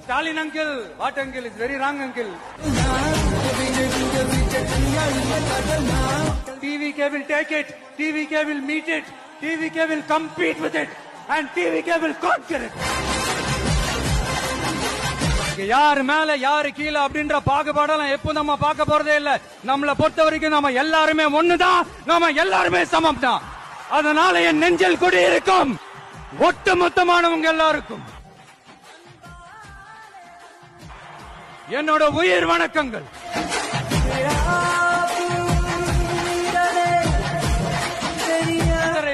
Stalin uncle, what uncle? It's very wrong uncle. TVK will take it, TVK will meet it, TVK will compete with it, and TVK will conquer it. யாரு மேல யாரு கீழே அப்படின்ற பாகுபாடெல்லாம் எப்போ நம்ம பார்க்க போறதே இல்ல. நம்மளை பொறுத்த வரைக்கும் நம்ம எல்லாருமே ஒண்ணுதான், நம்ம எல்லாருமே சமம் தான். அதனால என் நெஞ்சில் குடி இருக்கும் ஒட்டுமொத்தமானவங்க எல்லாருக்கும் என்னோட உயிர் வணக்கங்கள்.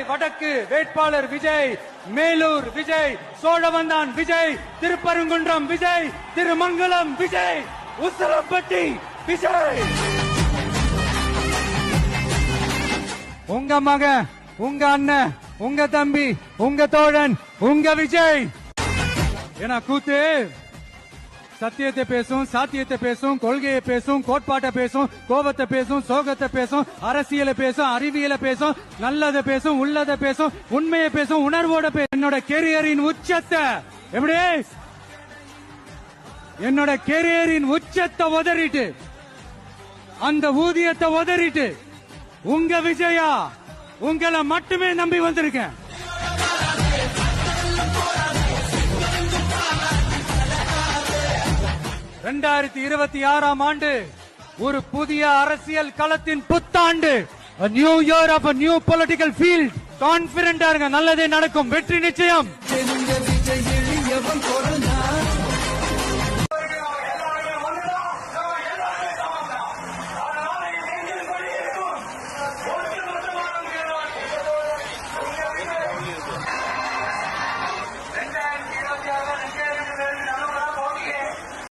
வடக்கு வேட்பாளர் விஜய், மேலூர் விஜய், சோழவந்தான் விஜய், திருப்பரங்குன்றம் விஜய், திருமங்கலம் விஜய், உசிலம்பட்டி விஜய். உங்க மகன், உங்க அண்ணன், உங்க தம்பி, உங்க தோழன், உங்க விஜய். ஏன்னா கூத்து சத்தியத்தை பேசும், சாத்தியத்தை பேசும், கொள்கையை பேசும், கோட்பாட்டை பேசும், கோபத்தை பேசும், சோகத்தை பேசும், அரசியலை பேசும், அறிவியலை பேசும், நல்லதை பேசும், உள்ளதை பேசும், உண்மையை பேசும், உணர்வோட பேசும். என்னோட கெரியரின் உச்சத்தை எப்படி, என்னோட கெரியரின் உச்சத்தை உதறிட்டு, அந்த ஊதியத்தை உதறிட்டு, உங்க விஜயா உங்களை மட்டுமே நம்பி வந்திருக்கேன். 2026 ஆண்டு ஒரு புதிய அரசியல் களத்தின் புத்தாண்டு. A new year of a new political field. கான்பிடென்டா இருங்க, நல்லதே நடக்கும், வெற்றி நிச்சயம்.